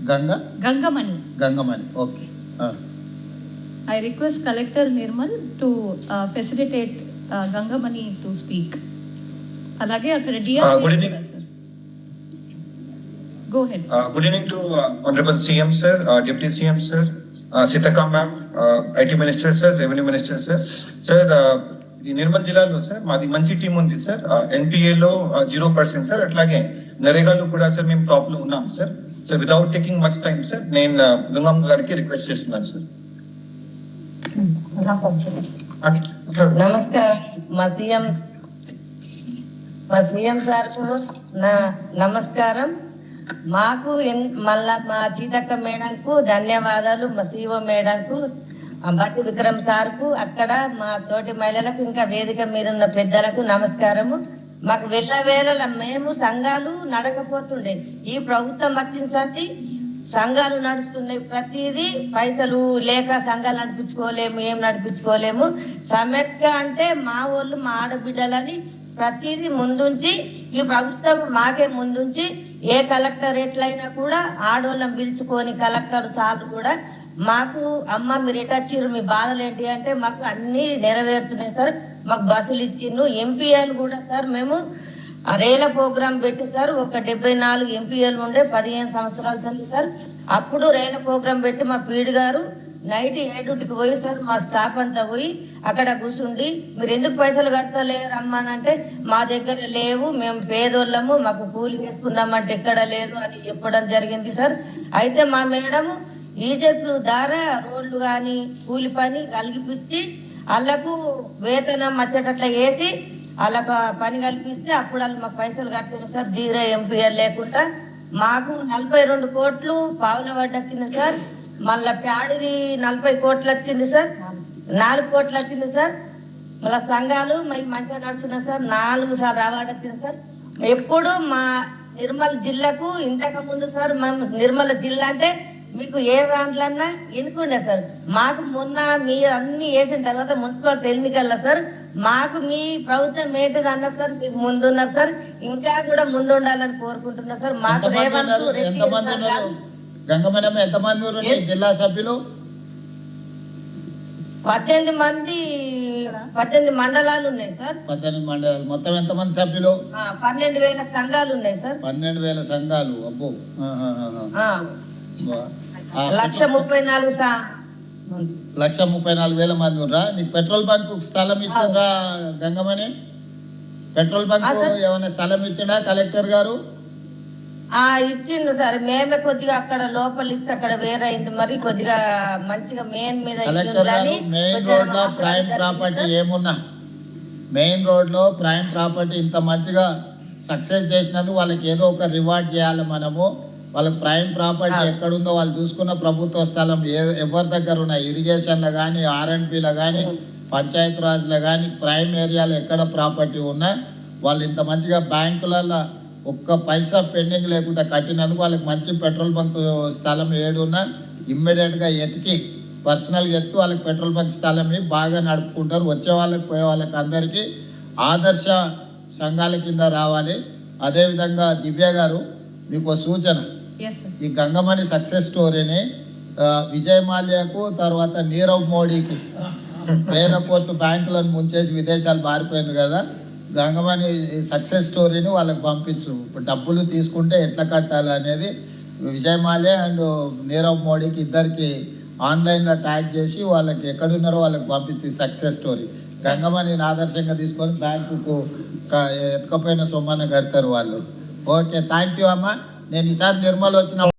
Gangamani. Gangamani. Okay. I request Collector Nirmal to facilitate Gangamani to speak. Alage akkada good evening. Go ahead. Good evening to Honorable CM sir, Deputy CM sir, Sitaka ma'am, IT Minister sir, Revenue Minister sir. Sir, ఈ నిర్మల్ జిల్లాలో sir మాది మంచి team ఉంది sir. ఎన్పిఏలో 0% sir, అట్లాగే నరేగాలో కూడా sir మేము top లో ఉన్నాం sir. So without taking much time sir, నేను గంగమ్మ గారికి రిక్వెస్ట్ చేస్తున్నాను సార్. నమస్కారం మా సీఎం సార్ నా నమస్కారం. మాకు మళ్ళా మా సీతక్క మేడంకు ధన్యవాదాలు, మా సిఓ మేడంకు, బట్టి విక్రమ్ సార్కు, అక్కడ మా తోటి మహిళలకు, ఇంకా వేదిక మీరున్న పెద్దలకు నమస్కారము. మాకు వెళ్ళవేళ మేము సంఘాలు నడకపోతుండే, ఈ ప్రభుత్వం వచ్చినసరికి సంఘాలు నడుస్తున్నాయి. ప్రతిదీ పైసలు లేక సంఘాలు నడిపించుకోలేము, ఏం నడిపించుకోలేము. సమైక్య అంటే మా వాళ్ళు, మా ఆడబిడ్డలని ప్రతిదీ ముందుంచి, ఈ ప్రభుత్వం మాకే ముందుంచి ఏ కలెక్టరేట్లు అయినా కూడా ఆడోళ్ళని పిలుచుకొని కలెక్టర్ సార్లు కూడా మాకు అమ్మ మీరు ఎటొచ్చిర్రు, మీ బాధలు ఏంటి అంటే మాకు అన్ని నెరవేరుతున్నాయి సార్. మాకు బస్సులు ఇచ్చిండ్రు. ఎంపీఎల్ కూడా సార్ మేము రేల ప్రోగ్రాం పెట్టి సార్, ఒక 74 ఎంపీఎల్ ఉండే 15 సంవత్సరాలు సంది సార్. అప్పుడు రేల ప్రోగ్రాం పెట్టి మా పీడి గారు నైట్ 7కి పోయి సార్, మా స్టాఫ్ అంతా పోయి అక్కడ కూర్చుండి మీరు ఎందుకు పైసలు కడతలేరు అమ్మానంటే మా దగ్గర లేవు, మేము పేదోళ్ళము, మాకు కూలి వేసుకుందామంటే ఎక్కడ లేదు అని చెప్పడం జరిగింది సార్. అయితే మా మేడం ఈజెస్ ద్వారా రోడ్లు కానీ కూలి పని కలిగిపించి వాళ్ళకు వేతనం వచ్చేటట్లా వేసి వాళ్ళకు పని కల్పిస్తే అప్పుడు వాళ్ళు మాకు పైసలు కడుతున్నారు సార్. 0 ఎంపీఎల్ లేకుండా మాకు 42 కోట్లు పావుల వడ్డొచ్చింది సార్. మళ్ళా ప్యాడిది 40 కోట్లు వచ్చింది సార్, 4 కోట్లు వచ్చింది సార్. మళ్ళా సంఘాలు మంచిగా నడుస్తున్నాయి సార్. 4 సార్లు అవార్డు వచ్చింది సార్. ఎప్పుడు మా నిర్మల్ జిల్లాకు ఇంతకు ముందు సార్, మేము నిర్మల్ జిల్లా అంటే మీకు ఏ రాండ్లన్నా ఎన్నుకుండే సార్. మాకు మొన్న మీరు అన్ని వేసిన తర్వాత మున్సిపాలిటీ ఎన్నికల్లో సార్ మాకు మీ ప్రభుత్వం ఏంటిది అన్నారు సార్, మీకు ముందున్నారు సార్, ఇంకా కూడా ముందు ఉండాలని కోరుకుంటున్నా సార్. మాకు గంగమనం ఎంతమంది జిల్లా సభ్యులు? 18 మండలాలు ఉన్నాయి సార్. 18 మండలాలు. మొత్తం ఎంతమంది సభ్యులు? 12,000 సంఘాలు ఉన్నాయి సార్. 12,000 సంఘాలు. అబ్బో. 1,34,000 మంది ఉన్నా. నీకు పెట్రోల్ బంక్ స్థలం ఇచ్చిండ్రా గంగమని? పెట్రోల్ బంక్ ఏమైనా స్థలం ఇచ్చిండా కలెక్టర్ గారు? ఇచ్చిండు సార్. మేమే కొద్దిగా అక్కడ లోపల ఇస్తే అక్కడ వేరే అయింది, మరి కొద్దిగా మంచిగా మెయిన్ మీద. కలెక్టర్ గారు మెయిన్ రోడ్ లో ప్రైమ్ ప్రాపర్టీ ఏమున్నా, మెయిన్ రోడ్ లో ప్రైమ్ ప్రాపర్టీ ఇంత మంచిగా సక్సెస్ చేసినందుకు వాళ్ళకి ఏదో ఒక రివార్డ్ చేయాలి మనము. వాళ్ళకి ప్రైమ్ ప్రాపర్టీ ఎక్కడుందో వాళ్ళు చూసుకున్న ప్రభుత్వ స్థలం ఎవరి దగ్గర ఉన్నాయి, ఇరిగేషన్లో కానీ ఆర్ఎండ్పీలో కానీ పంచాయత్ రాజ్లో కానీ ప్రైమ్ ఏరియాలో ఎక్కడ ప్రాపర్టీ ఉన్నా వాళ్ళు ఇంత మంచిగా బ్యాంకులలో ఒక్క పైసా పెండింగ్ లేకుండా కట్టినందుకు వాళ్ళకి మంచి పెట్రోల్ బంక్ స్థలం ఏడున్నా ఇమ్మీడియట్గా ఎతికి పర్సనల్గా ఎత్తి వాళ్ళకి పెట్రోల్ బంక్ స్థలం బాగా నడుపుకుంటారు. వచ్చే వాళ్ళకి పోయే వాళ్ళకి అందరికీ ఆదర్శ సంఘాల కింద రావాలి. అదేవిధంగా దివ్య గారు మీకు సూచన, ఈ గంగమణి సక్సెస్ స్టోరీని విజయ్ మాల్యాకు తర్వాత నీరవ్ మోడీకి 1000 కోట్లు బ్యాంకులను ముంచేసి విదేశాలు పారిపోయింది కదా, గంగమణి సక్సెస్ స్టోరీని వాళ్ళకి పంపించు. డబ్బులు తీసుకుంటే ఎట్లా కట్టాలి అనేది విజయ్ మాల్యా అండ్ నీరవ్ మోడీకి ఇద్దరికి ఆన్లైన్లో ట్యాగ్ చేసి వాళ్ళకి ఎక్కడున్నారో వాళ్ళకి పంపించి సక్సెస్ స్టోరీ గంగమణిని ఆదర్శంగా తీసుకొని బ్యాంకుకు ఎత్తుకపోయిన సొమ్మని కడతారు వాళ్ళు. ఓకే, థ్యాంక్ యూ అమ్మ. నేను ఈసారి నిర్మల్ వచ్చిన